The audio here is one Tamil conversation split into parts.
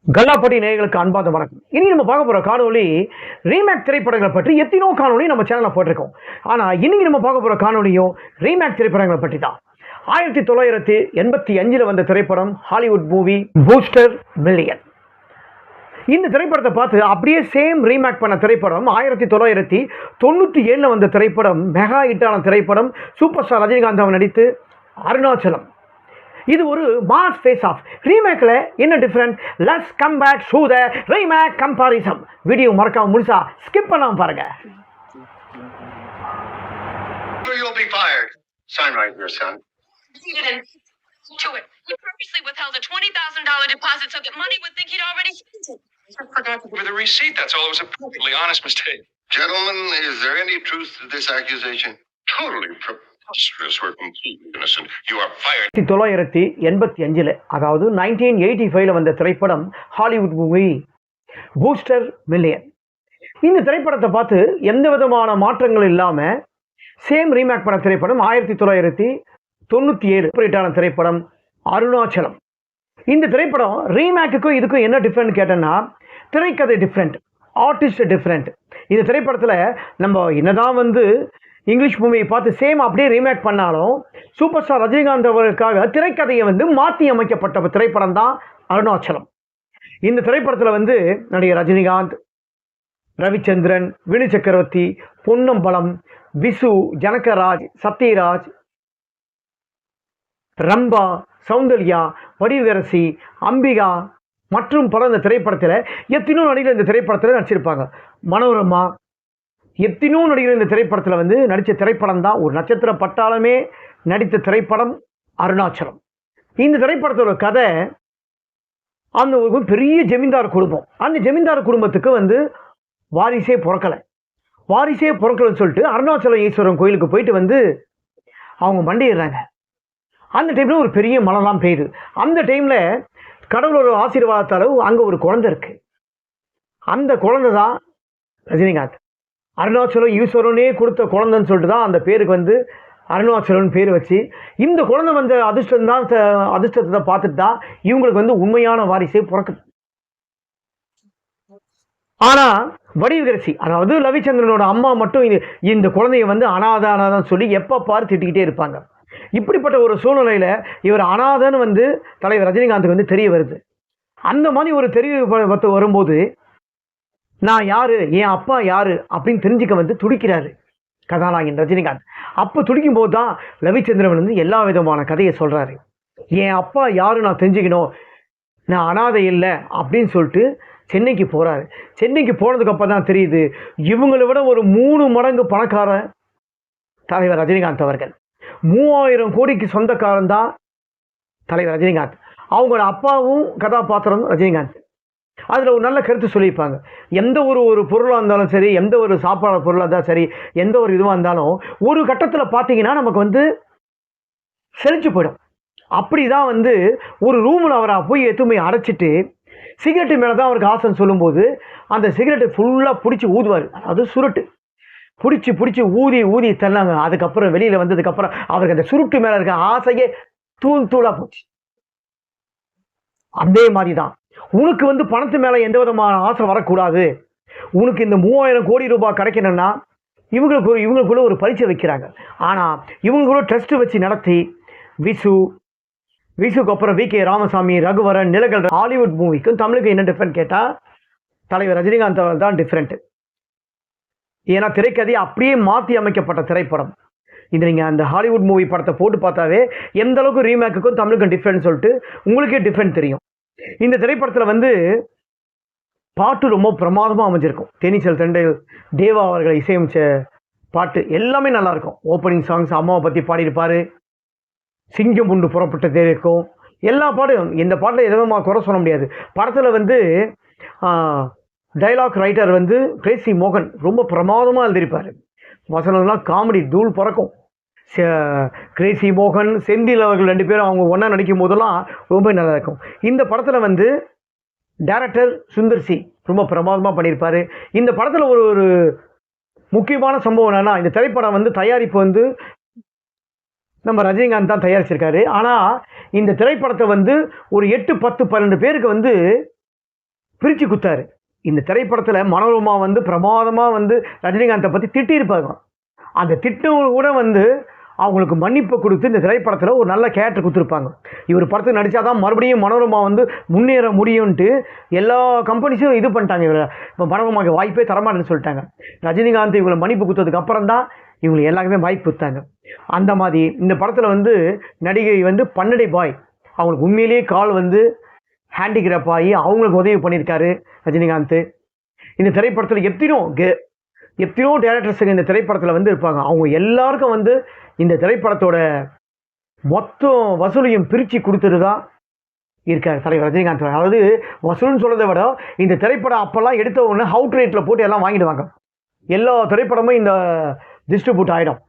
கல்லாப்பட்டி நேயர்களுக்கு அன்பார்ந்த வணக்கம். இனி நம்ம பார்க்க போற காணொளி ரீமேக் திரைப்படங்களை பற்றி எத்தனோ காணொளி நம்ம சேனல்ல போட்டிருக்கோம். ஆனா இன்னைக்கு நம்ம பார்க்க போற காணொளியும் ரீமேக் திரைப்படங்களை பற்றி தான். 1985 வந்த திரைப்படம் ஹாலிவுட் மூவி பூஸ்டர் மில்லியன். இந்த திரைப்படத்தை பார்த்து அப்படியே சேம் ரீமேக் பண்ண திரைப்படம் 1997 வந்த திரைப்படம் மெகா ஹிட்டான திரைப்படம் சூப்பர் ஸ்டார் ரஜினிகாந்த் அவர் நடித்து அருணாச்சலம். இது ஒரு மாஸ் ஃபேஸ் ஆஃப். ரீமேக்ல என்ன different? Let's come back to the remake comparison. Video மறக்காம முழுசா ஸ்கிப் பண்ணாம பாருங்க. You'll be fired. Sign right here, son. You didn't do it. You purposely withheld a $20,000 deposit so that money would think he'd already spent it. I forgot to give her the receipt. That's all. It was a perfectly honest mistake. Gentlemen, is there any truth to this accusation? Totally preposterous. We're completely innocent. You are fired. 1985 அதாவது 1985 வந்த திரைப்படம் ஹாலிவுட் மூவி பூஸ்டர் மில்லியன். இந்த திரைப்படத்தை பார்த்து எந்த விதமான மாற்றங்கள் இல்லாம சேம் ரீமேக் பண்ண திரைப்படம் 1997 ஹிட்டான திரைப்படம் அருணாச்சலம். இந்த திரைப்படம் ரீமேக்குக்கும் இதுக்கும் என்ன டிஃப்ரெண்ட் கேட்டேன்னா, திரைக்கதை டிஃப்ரெண்ட், ஆர்டிஸ்ட் டிஃப்ரெண்ட். இந்த திரைப்படத்தில் நம்ம என்னதான் இங்கிலீஷ் மூவியை பார்த்து சேம் அப்படியே ரீமேக் பண்ணாலும் சூப்பர் ஸ்டார் ரஜினிகாந்த் அவர்களுக்காக திரைக்கதையை மாற்றி அமைக்கப்பட்ட திரைப்படம் தான் அருணாச்சலம். இந்த திரைப்படத்தில் நடிகர் ரஜினிகாந்த், ரவிச்சந்திரன், வினு சக்கரவர்த்தி, பொன்னம்பலம், விசு, ஜனகராஜ், சத்யராஜ், ரம்பா, சௌந்தர்யா, வடிவரசி, அம்பிகா மற்றும் பல இந்த திரைப்படத்தில் எத்தனோ நடிகர் இந்த திரைப்படத்தில் நடிச்சிருப்பாங்க. மனோரமா, எத்தனோ நடிகர் இந்த திரைப்படத்தில் நடித்த திரைப்படம் தான் ஒரு நட்சத்திர பட்டாளமே நடித்த திரைப்படம் அருணாச்சலம். இந்த திரைப்படத்தோட கதை, அந்த ஒரு பெரிய ஜமீன்தார் குடும்பம். அந்த ஜமீன்தார் குடும்பத்துக்கு வாரிசே பிறக்கலைன்னு சொல்லிட்டு அருணாச்சலம் ஈஸ்வரன் கோயிலுக்கு போயிட்டு அவங்க மண்டிடுறாங்க. அந்த டைமில் ஒரு பெரிய மழைலாம் பெய்யுது. அந்த டைமில் கடவுளோட ஆசீர்வாதத்தால் அங்கே ஒரு குழந்தை இருக்குது. அந்த குழந்தை தான் ரஜினிகாந்த். அருணாச்சலம் ஈஸ்வரனே கொடுத்த குழந்தைன்னு சொல்லிட்டு தான் அந்த பேருக்கு அருணாச்சலன் பேர் வச்சு, இந்த குழந்தை அதிர்ஷ்டத்தை பார்த்துட்டு தான் இவங்களுக்கு உண்மையான வாரிசே பிறக்குது. ஆனால் வடிவரசி, அதாவது ரவிச்சந்திரனோட அம்மா மட்டும் இந்த குழந்தைய அனாதான் சொல்லி எப்போ பாரு திட்டிக்கிட்டே இருப்பாங்க. இப்படிப்பட்ட ஒரு சூழ்நிலையில் இவர் அனாதன்னு தலைவர் ரஜினிகாந்துக்கு தெரிய வருது. அந்த மாதிரி ஒரு தெரிய வரும்போது நான் யாரு, என் அப்பா யாரு அப்படின்னு தெரிஞ்சுக்க துடிக்கிறாரு கதாநாயகன் ரஜினிகாந்த். அப்போ துடிக்கும் போது தான் ரவிச்சந்திரன் எல்லா விதமான கதையை சொல்றாரு. என் அப்பா யாரு நான் தெரிஞ்சுக்கணும், நான் அனாதை இல்லை அப்படின்னு சொல்லிட்டு சென்னைக்கு போறாரு. சென்னைக்கு போனதுக்கு அப்புறம் தான் தெரியுது இவங்களை விட ஒரு 3 மடங்கு பணக்கார தலைவர் ரஜினிகாந்த் அவர்கள். 3000 கோடிக்கு சொந்தக்காரன் தான் தலைவர் ரஜினிகாந்த். அவங்களோட அப்பாவும் கதாபாத்திரம் ரஜினிகாந்த். அதில் ஒரு நல்ல கருத்து சொல்லியிருப்பாங்க. எந்த ஒரு பொருளாக இருந்தாலும் சரி, எந்த ஒரு சாப்பாடு பொருளாக இருந்தாலும் சரி, எந்த ஒரு இதுவாக இருந்தாலும் ஒரு கட்டத்தில் பார்த்தீங்கன்னா நமக்கு செழிச்சு போயிடும். அப்படி தான் ஒரு ரூமில் அவரை போய் எத்துமே அடைச்சிட்டு சிகரெட்டு மேலே தான் அவருக்கு ஆசைன்னு சொல்லும்போது அந்த சிகரெட்டை ஃபுல்லாக பிடிச்சி ஊதுவார். அது சுருட்டு பிடிச்சி ஊதி தள்ளாங்க. அதுக்கப்புறம் வெளியில் வந்ததுக்கப்புறம் அவருக்கு அந்த சுருட்டு மேலே இருக்க ஆசையே தூளாக போச்சு. அதே மாதிரி தான் உனக்கு பணத்து மேலே எந்த விதமான ஆசை வரக்கூடாது. உனக்கு இந்த 3000 கோடி ரூபாய் கிடைக்கணும்னா இவங்களுக்குள்ள ஒரு பரீட்சை வைக்கிறாங்க. ஆனால் இவங்களுக்குள்ள டெஸ்ட் வச்சு நடத்தி விசுக்கு அப்புறம் வி.கே. ராமசாமி, ரகுவரன், நிலகல். ஹாலிவுட் மூவிக்கும் தமிழுக்கு என்ன டிஃப்ரெண்ட் கேட்டால் தலைவர் ரஜினிகாந்த் அவர் தான் டிஃப்ரெண்ட்டு. ஏன்னா திரைக்கதையை அப்படியே மாற்றி அமைக்கப்பட்ட திரைப்படம். இது நீங்கள் அந்த ஹாலிவுட் மூவி படத்தை போட்டு பார்த்தாவே எந்த அளவுக்கு ரீமேக்குக்கும் தமிழுக்கும் டிஃப்ரெண்ட் சொல்லிட்டு உங்களுக்கே டிஃப்ரெண்ட் தெரியும். இந்த திரைப்படத்தில் பாட்டு ரொம்ப பிரமாதமாக அமைஞ்சிருக்கும். தேனிசல் தெண்டல் தேவா அவர்களை இசையமைச்ச பாட்டு எல்லாமே நல்லாயிருக்கும். ஓப்பனிங் சாங்ஸ் அம்மாவை பற்றி பாடியிருப்பார். சிங்கம் புண்டு புறப்பட்டதே இருக்கும். எல்லா பாட்டும், இந்த பாட்டில் எதுவுமா குறை சொல்ல முடியாது. படத்தில் டைலாக் ரைட்டர் கிரேசி மோகன் ரொம்ப பிரமாதமாக எழுதியிருப்பார். வசனம்லாம் காமெடி தூள் பறக்கும். கிரேசி மோகன், செந்தில் அவர்கள் 2 பேரும் அவங்க ஒன்றா நடிக்கும் போதெல்லாம் ரொம்ப நல்லா இருக்கும். இந்த படத்தில் டைரக்டர் சுந்தர் சி ரொம்ப பிரமாதமாக பண்ணியிருப்பார். இந்த படத்தில் ஒரு முக்கியமான சம்பவம் என்னென்னா, இந்த திரைப்படம் தயாரிப்பு நம்ம ரஜினிகாந்த் தான் தயாரிச்சிருக்காரு. ஆனால் இந்த திரைப்படத்தை ஒரு 8, 10, 12 பேருக்கு பிரித்து குத்தாரு. இந்த திரைப்படத்தில் மனோரமா வந்து பிரமாதமாக வந்து ரஜினிகாந்தை பற்றி திட்டியிருப்பாங்க. அந்த திட்டம் கூட வந்து அவங்களுக்கு மன்னிப்பு கொடுத்து இந்த திரைப்படத்தில் ஒரு நல்ல கேரக்டர் கொடுத்துருப்பாங்க. இவர் படத்துக்கு நடித்தா தான் மறுபடியும் மனோரமா வந்து முன்னேற முடியும்ன்ட்டு எல்லா கம்பெனிஸும் இது பண்ணிட்டாங்க. இவரை இப்போ மனோரமாவுக்கு வாய்ப்பே தரமாட்டேன்னு சொல்லிட்டாங்க. ரஜினிகாந்த் இவங்களை மன்னிப்பு கொடுத்ததுக்கு அப்புறம் தான் இவங்களுக்கு எல்லாருக்குமே வாய்ப்பு கொடுத்தாங்க. அந்த மாதிரி இந்த படத்தில் வந்து நடிகை வந்து பன்னடை பாய் அவங்களுக்கு உண்மையிலேயே கால் வந்து ஹேண்டிகிராப் ஆகி அவங்களுக்கு உதவி பண்ணியிருக்காரு ரஜினிகாந்த். இந்த திரைப்படத்தில் எத்தனையோ டேரக்டர்ஸுங்க இந்த திரைப்படத்தில் வந்து இருப்பாங்க. அவங்க எல்லாருக்கும் வந்து இந்த திரைப்படத்தோட மொத்த வசூலையும் பிரித்து கொடுத்துட்டு தான் இருக்கார் தலைவர் ரஜினிகாந்த். அதாவது வசூல்னு சொல்கிறத விட இந்த திரைப்படம் அப்போல்லாம் எடுத்த உடனே அவுட் ரேட்டில் போட்டு எல்லாம் வாங்கிடுவாங்க. எல்லா திரைப்படமும் இந்த டிஸ்ட்ரிபியூட் ஆகிடும்.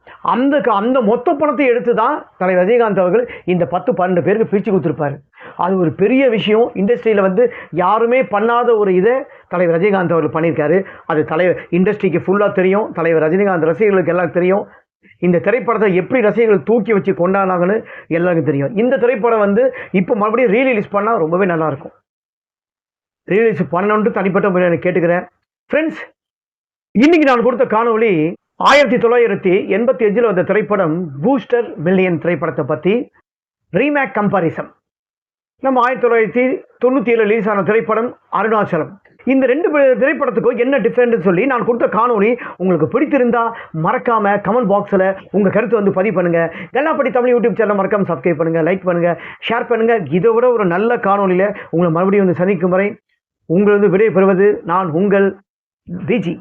அந்த மொத்த பணத்தை எடுத்து தான் தலைவர் ரஜினிகாந்த் அவர்கள் இந்த 10-12 பேருக்கு பிரித்து கொடுத்துருப்பார். அது ஒரு பெரிய விஷயம். இண்டஸ்ட்ரியில் வந்து யாருமே பண்ணாத ஒரு இதை தலைவர் ரஜினிகாந்த் அவர்கள் பண்ணியிருக்காரு. அது இண்டஸ்ட்ரிக்கு ஃபுல்லாக தெரியும். தலைவர் ரஜினிகாந்த் ரசிகர்களுக்கு எல்லாம் தெரியும். இந்த திரைப்படத்தை எப்படி ரசிகர்கள் தூக்கி வச்சு கொண்டாடினாங்கன்னு எல்லாருக்கும் தெரியும். இந்த திரைப்படம் வந்து இப்போ மறுபடியும் ரீரிலீஸ் பண்ணால் ரொம்பவே நல்லாயிருக்கும். ரீரிலீஸ் பண்ணணுன்ட்டு தனிப்பட்ட முறையில் எனக்கு கேட்டுக்கிறேன். ஃப்ரெண்ட்ஸ், இன்றைக்கி நான் கொடுத்த காணொளி 1985 வந்த திரைப்படம் பூஸ்டர் மில்லியன் திரைப்படத்தை பற்றி ரீமேக் கம்பாரிசன். நம்ம 1997 ரிலீஸ் ஆன திரைப்படம் அருணாச்சலம். இந்த 2 திரைப்படத்துக்கும் என்ன டிஃப்ரெண்ட்னு சொல்லி நான் கொடுத்த காணொளி உங்களுக்கு பிடித்திருந்தா மறக்காம கமெண்ட் பாக்ஸில் உங்கள் கருத்து வந்து பதிவு பண்ணுங்க. கல்லாப்பட்டி தமிழ் யூடியூப் சேனல் மறக்காம சப்ஸ்கிரைப் பண்ணுங்க, லைக் பண்ணுங்க, ஷேர் பண்ணுங்க. இதை விட ஒரு நல்ல காணொளியில் உங்களை மறுபடியும் வந்து சந்திக்கும் வரை உங்களை வந்து விடை பெறுவது நான் உங்கள் விஜி.